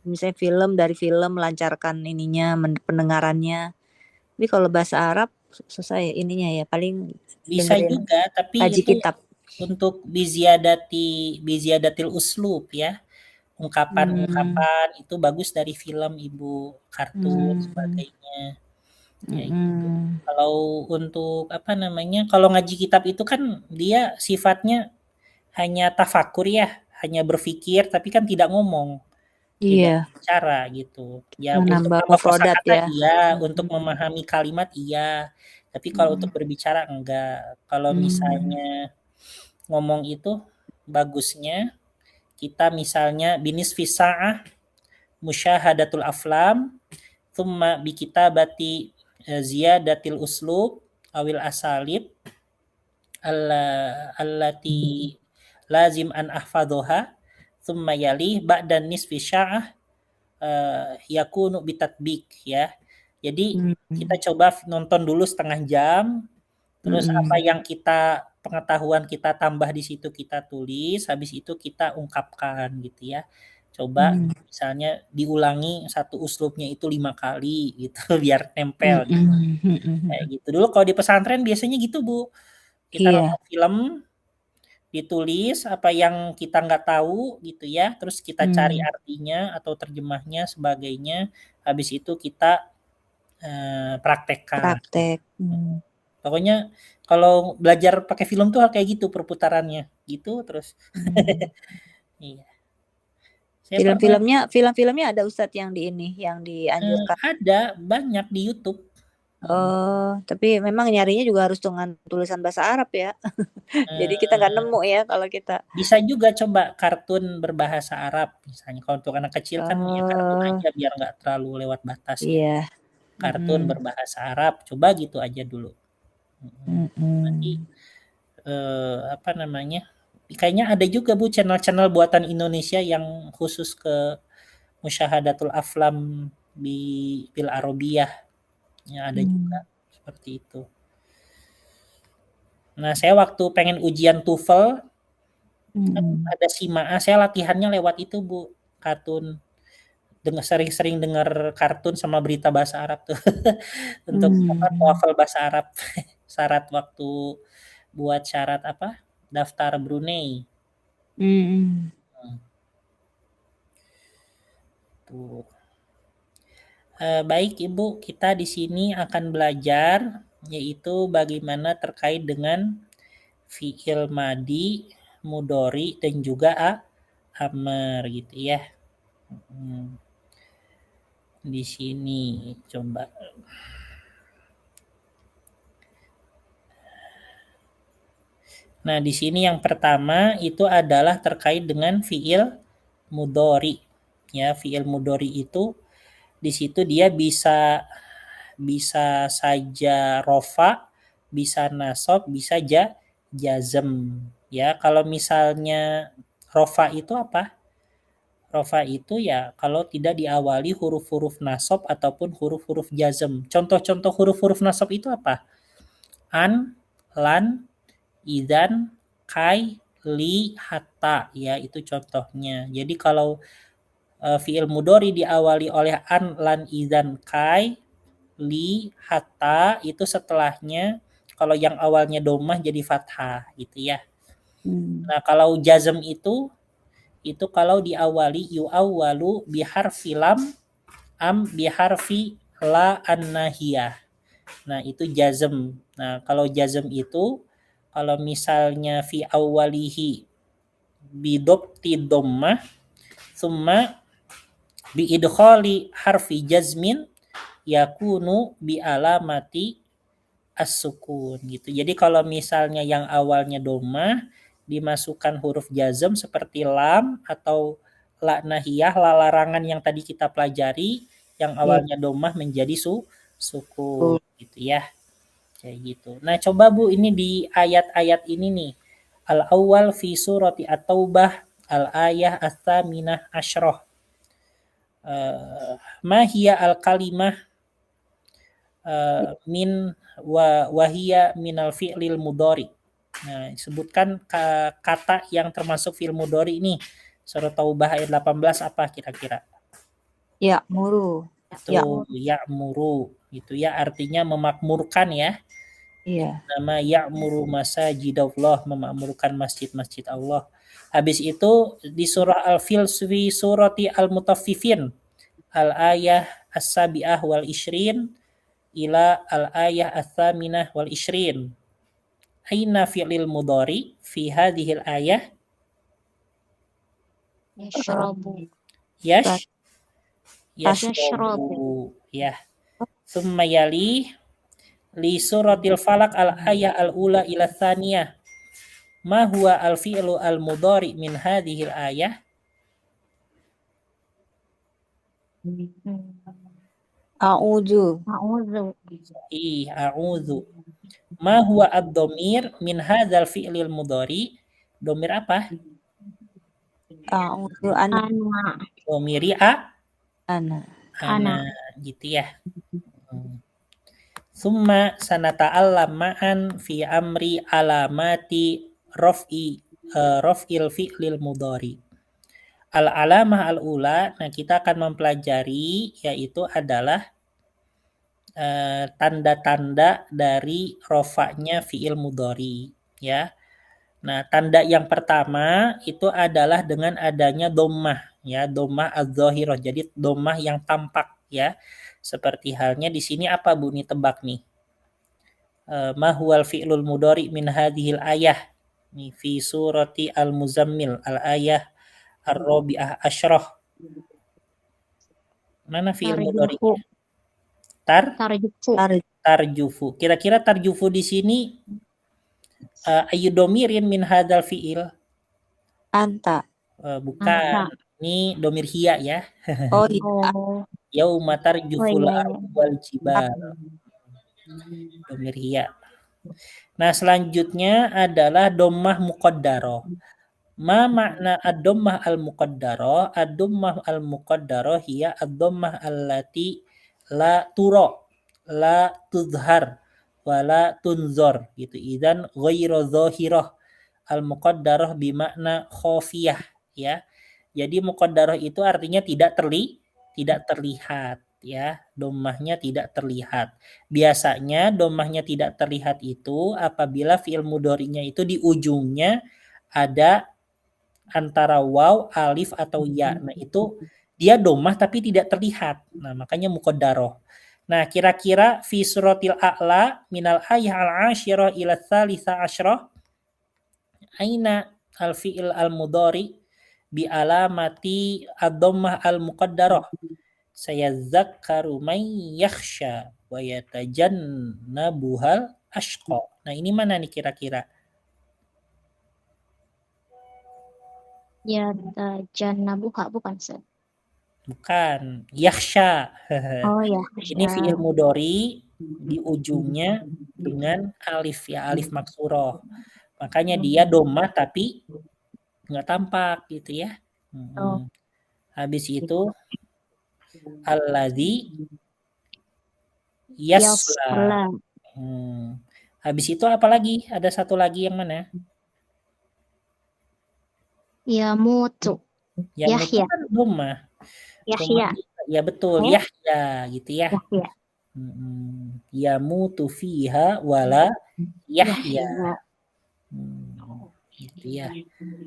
misalnya film dari film melancarkan ininya pendengarannya. Tapi kalau bahasa Arab susah ya ininya ya paling bisa dengerin juga, tapi kaji itu kitab. untuk biziadatil uslub ya. Hmm, Ungkapan-ungkapan itu bagus dari film, Ibu, kartun hmm, sebagainya. Ya gitu. hmm. Kalau untuk apa namanya, kalau ngaji kitab itu kan dia sifatnya hanya tafakur ya, hanya berpikir tapi kan tidak ngomong, tidak Iya, bicara gitu. Ya untuk menambah nambah mufrodat kosakata ya. iya, untuk Hmm, memahami kalimat iya, tapi kalau hmm, untuk berbicara enggak. Kalau hmm, misalnya ngomong itu bagusnya kita misalnya binis fisa'ah musyahadatul aflam thumma bikitabati ziyadatil uslub awil asalib allati lazim an ahfadhoha thumma yali ba'dan nisfi sya'ah yakunu bitatbik ya. Jadi kita hmm, coba nonton dulu setengah jam, terus apa hmm, yang kita pengetahuan kita tambah di situ kita tulis, habis itu kita ungkapkan gitu ya. Coba hmm, misalnya diulangi satu uslubnya itu 5 kali gitu biar hmm, nempel gitu. hmm, hmm, Kayak hmm. gitu. Dulu kalau di pesantren biasanya gitu Bu. Kita Iya. nonton film, ditulis apa yang kita nggak tahu gitu ya, terus kita cari Hmm, artinya atau terjemahnya sebagainya, habis itu kita praktekkan. praktek. Hmm, Pokoknya kalau belajar pakai film tuh kayak gitu perputarannya, gitu terus. hmm. Iya. Saya pernah Film-filmnya ada Ustadz yang di ini, yang dianjurkan. ada banyak di YouTube. Mm. Oh, tapi memang nyarinya juga harus dengan tulisan bahasa Arab ya. Jadi kita nggak Eh, nemu ya kalau kita. bisa juga coba kartun berbahasa Arab misalnya. Kalau untuk anak kecil kan ya kartun Oh, aja biar nggak terlalu lewat batas ya. iya. Kartun Mm-mm. berbahasa Arab, coba gitu aja dulu. Mm. Nanti Mm-mm. apa namanya? Kayaknya ada juga Bu channel-channel buatan Indonesia yang khusus ke musyahadatul aflam di bil arabiyah. Ya ada juga Mm. seperti itu. Nah, saya waktu pengen ujian TOEFL kan Mm-mm. ada SIMAA, saya latihannya lewat itu, Bu, kartun. Dengar sering-sering dengar kartun sama berita bahasa Arab tuh. Untuk apa? Mm. TOEFL bahasa Arab. Syarat waktu buat syarat apa? Daftar Brunei. Mm-mm. Hmm, tuh. Baik Ibu, kita di sini akan belajar yaitu bagaimana terkait dengan fiil madi, mudori dan juga amr gitu ya. Hmm, di sini coba. Nah, di sini yang pertama itu adalah terkait dengan fiil mudori. Ya, fiil mudori itu di situ dia bisa bisa saja rofa, bisa nasab, bisa jazm. Ya, kalau misalnya rofa itu apa? Rofa itu ya kalau tidak diawali huruf-huruf nasab ataupun huruf-huruf jazm. Contoh-contoh huruf-huruf nasab itu apa? An, lan, idan, kai, li, hatta. Ya, itu contohnya. Jadi kalau fiil mudori diawali oleh an, lan, idan, kai, li, hatta itu setelahnya kalau yang awalnya domah jadi fathah gitu ya. Mm. Nah, kalau jazm itu kalau diawali yu'awwalu bihar filam am biharfi la an-nahiyah. Nah, itu jazm. Nah, kalau jazm itu kalau misalnya fi awwalihi bidobti dhammah summa bi idkhali harfi jazmin yakunu bi alamati as-sukun gitu. Jadi kalau misalnya yang awalnya dhammah dimasukkan huruf jazm seperti lam atau la nahiyah, la larangan yang tadi kita pelajari yang awalnya dhammah menjadi sukun gitu ya. Kayak gitu. Nah, coba Bu ini di ayat-ayat ini nih. Al-awwal fi surati At-Taubah al-ayah ats-tsaminah asyroh. Ma hiya al-kalimah min wahia minal fi'lil mudhari. Nah, sebutkan kata yang termasuk fi'il mudhari ini. Surah Taubah ayat 18 apa kira-kira? Ya'muru. Itu ya'muru. Itu ya artinya memakmurkan ya. Iya. Nama ya'muru masajidallah, memakmurkan masjid-masjid Allah. Habis itu di surah Al-Fil fi surati Al-Mutaffifin al-ayah as-sabi'ah wal ishrin ila al-ayah ats-tsaminah wal ishrin. Aina fi'lil mudhari fi hadhil ayah? Yashrabu. Yash Yashrabu. yashrabu ya. Tsumma yali li suratil falaq al-ayah al-ula ila tsaniyah. Ma huwa al-fi'lu al-mudhari min hadhil ayah? A'udzu. A'udzu. A'udzu. Ma huwa ad-dhamir min hadzal fi'lil mudhari? Dhamir apa? A'udzu ana. Dhamiri ana gitu ya. Summa sanata'allam ma'an fi amri alamati raf'il fi'lil mudhari. Al-alamah al-ula, nah kita akan mempelajari yaitu adalah tanda-tanda dari rofaknya fi'il mudhari ya. Nah, tanda yang pertama itu adalah dengan adanya dhammah ya, dhammah adz-dzahirah. Jadi dhammah yang tampak ya. Seperti halnya di sini apa Bu nih tebak nih? Ma huwal fi'lul mudhari min hadhil ayah. Nih fi surati Al-Muzammil al-ayah ar-rabi'ah asyrah. Mana fi'il mudhari? Tarjufu. Kira-kira tarjufu di sini ayu domirin min hadzal fi'il? Anta. Bukan. Ini domir hiya ya. Oh iya. Yauma tarjuful ardu wal jibal. Domir hiya. Nah, selanjutnya adalah dhammah muqaddarah. Ma makna ad-dhammah al-muqaddarah? Ad-dhammah al-muqaddarah hiya ad-dhammah allati la tura, la tuzhar, wala tunzor gitu. Idzan ghairu zahirah. Al-muqaddarah bimakna khafiyah ya. Jadi muqaddarah itu artinya tidak terlihat ya. Dhammahnya tidak terlihat. Biasanya dhammahnya tidak terlihat itu apabila fi'il mudhari'nya itu di ujungnya ada antara waw, alif atau ya. Nah, itu dia dhammah tapi tidak terlihat. Nah, makanya muqaddarah. Nah, kira-kira fi suratil a'la minal ayah al-asyirah ila tsalitsah asyrah aina al-fi'il al-mudhari bi alamati ad-dhammah al-muqaddarah. Sayadzakkaru man yakhsha wa yatajannabuhal ashqa. Nah, ini mana nih kira-kira? Yatajannabuha bukan Ustaz? Bukan, yakhsha. Oh ya. Ini fi'il mudhari di ujungnya dengan alif ya, alif maksurah. Makanya dia dhammah tapi nggak tampak gitu ya. Habis itu alladzi yasla. Habis itu apa lagi? Ada satu lagi yang mana? Yamutu. Yang itu kan dhammah. Yahya. Ya betul, Yahya gitu ya. Yahya. Yamutu fiha wala Yahya. Gitu ya.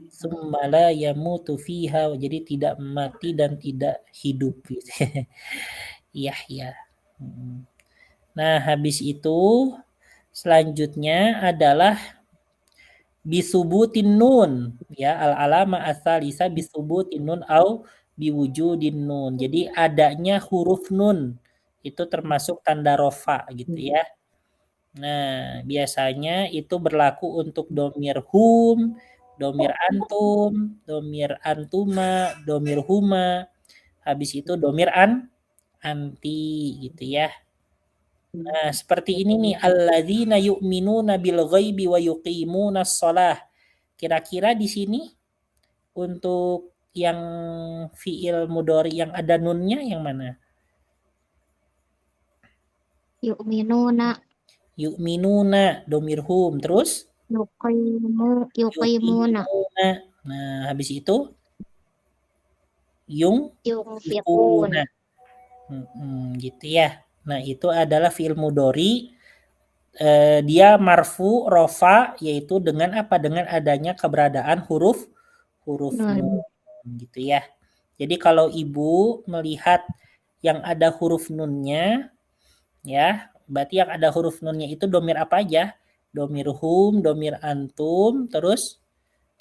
Tsumma la yamutu fiha, jadi tidak mati dan tidak hidup gitu. Yahya. Nah, habis itu selanjutnya adalah bisubutin nun, ya, al-alama as-salisa bisubutin nun au biwujudin nun. Jadi adanya huruf nun itu termasuk tanda rofa gitu ya. Nah, biasanya itu berlaku untuk domir hum, domir antum, domir antuma, domir huma. Habis itu domir anti gitu ya. Nah, seperti ini nih, alladzina yu'minuna bil ghaibi wa yuqimunas shalah. Kira-kira di sini untuk yang fiil mudhari yang ada nunnya yang mana? Yu'minuna. Yu'minuna, domir hum. Terus? Yuqimuna. Yuqimuna. Nah, habis itu Yunfiquna. gitu ya. Nah, itu adalah fiil mudhari. Dia marfu rofa yaitu dengan apa? Dengan adanya keberadaan huruf nun gitu ya. Jadi kalau ibu melihat yang ada huruf nunnya, ya, berarti yang ada huruf nunnya itu domir apa aja? Domir hum, domir antum, terus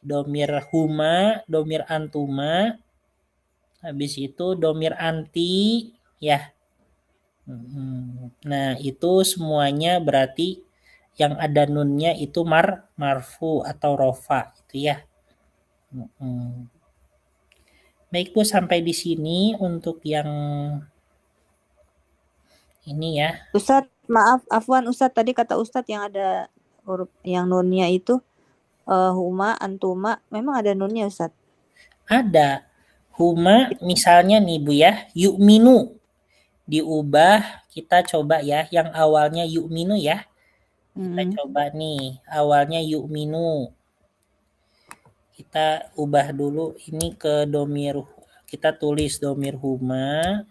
domir huma, domir antuma, habis itu domir anti, ya. Nah, itu semuanya berarti yang ada nunnya itu marfu atau rofa gitu ya. Baik Bu, sampai di sini untuk yang ini ya. Ustadz, maaf, afwan Ustadz, tadi kata Ustadz yang ada huruf yang nunnya itu huma, antuma, memang ada nunnya Ustadz? Ada. Huma misalnya nih Bu ya, yu'minu. Diubah, kita coba ya, yang awalnya yu'minu ya. Kita coba nih, awalnya yu'minu. Kita ubah dulu ini ke domir, kita tulis domir huma,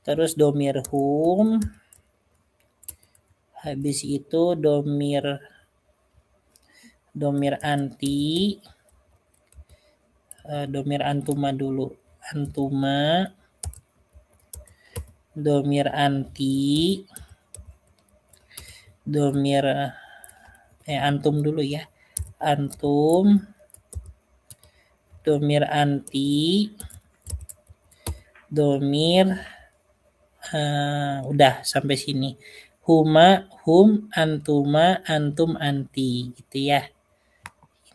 terus domir hum, habis itu domir anti, domir antuma dulu, antuma, domir anti, domir antum dulu ya, antum, domir anti, domir udah sampai sini. Huma, hum, antuma, antum, anti gitu ya.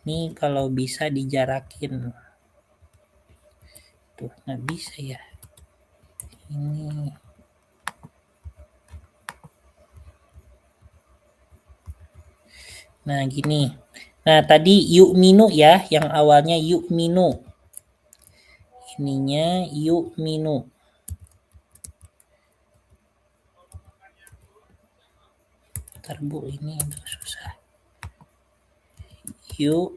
Ini kalau bisa dijarakin. Tuh, nggak bisa ya. Ini. Nah, gini. Nah, tadi yu'minu ya, yang awalnya yu'minu. Ininya yu'minu. Bentar Bu, ini agak susah. Yu'minu.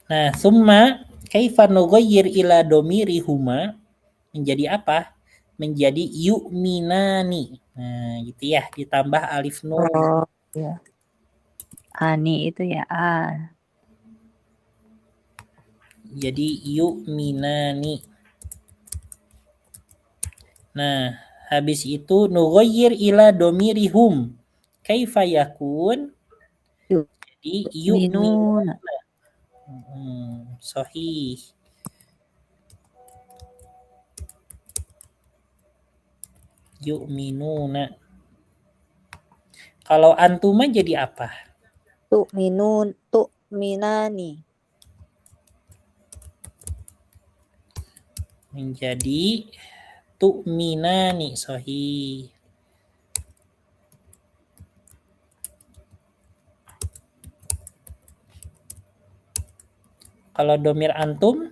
Nah, summa kaifa nughayyir ila domiri huma menjadi apa? Menjadi yu'minani. Nah, gitu ya, ditambah alif nun. Oh, ya. Ani itu ya, Jadi yu'minani. Nah, habis itu nughayyir ila domiri hum. Kaifa yakun? Jadi yu'minuna. Sahih. Yu'minuna. Kalau antuma jadi apa? tu'minani. Menjadi tu'minani, sahih. Kalau domir antum?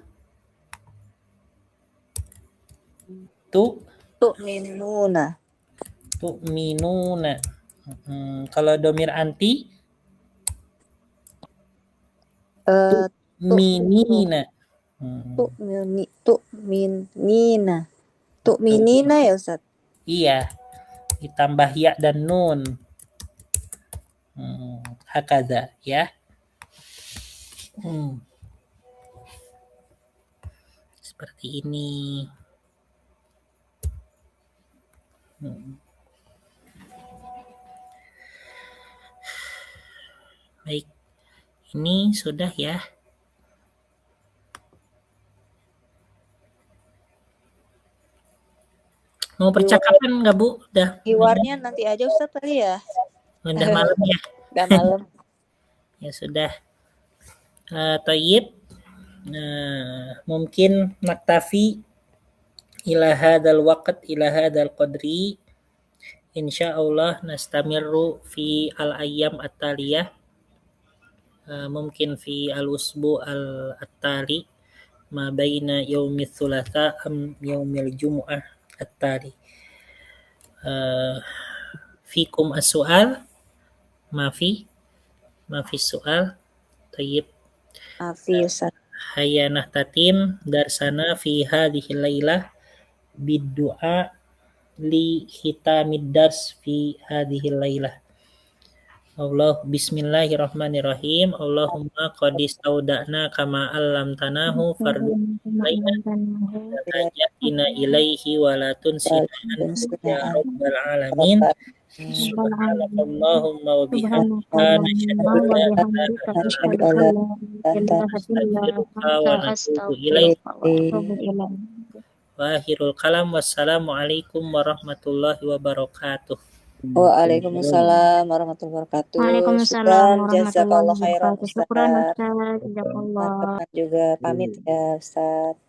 Tu'minuna. Tu'minuna. Kalau domir anti? Tu'minina. Tu'minina ya Ustaz? Iya. Ditambah ya dan nun. Hakadha ya. Seperti ini. Baik, ini sudah ya. Mau percakapan nggak Bu? Udah. Hiwarnya nanti aja Ustaz tadi ya. Udah malam ya. Udah malam. Ya sudah. Thayyib. Mungkin naktafi ila hadzal waqt ila hadzal qadri. Insyaallah nastamirru fi al-ayyam at-taliyah. Mungkin fi al-usbu al-tali ma baina yaumil thulatha am yaumil jumu'ah at-tali. Fikum as-su'al? Mafi su'al. Tayyib. Mafi Ustaz. Hayya nahtatim darsana fi hadhihi lailah bid-du'a li khitamid dars fi hadhihi lailah. Allah bismillahirrahmanirrahim. Allahumma qad istauda'na kama 'allamtanahu fardu alaina tajatina ilaihi wa la tunsina ya rabbal alamin. Subhanallahumma wa bihamdika nashhadu an la ilaha wa natubu ilaik. Wa akhirul kalam wassalamualaikum warahmatullahi wabarakatuh. Waalaikumsalam warahmatullahi wabarakatuh. Waalaikumsalam Jazakallah khairan warahmatullahi wabarakatuh. Syukran Ustaz. Ustaz. Jazakallah. Juga pamit ya Ustaz.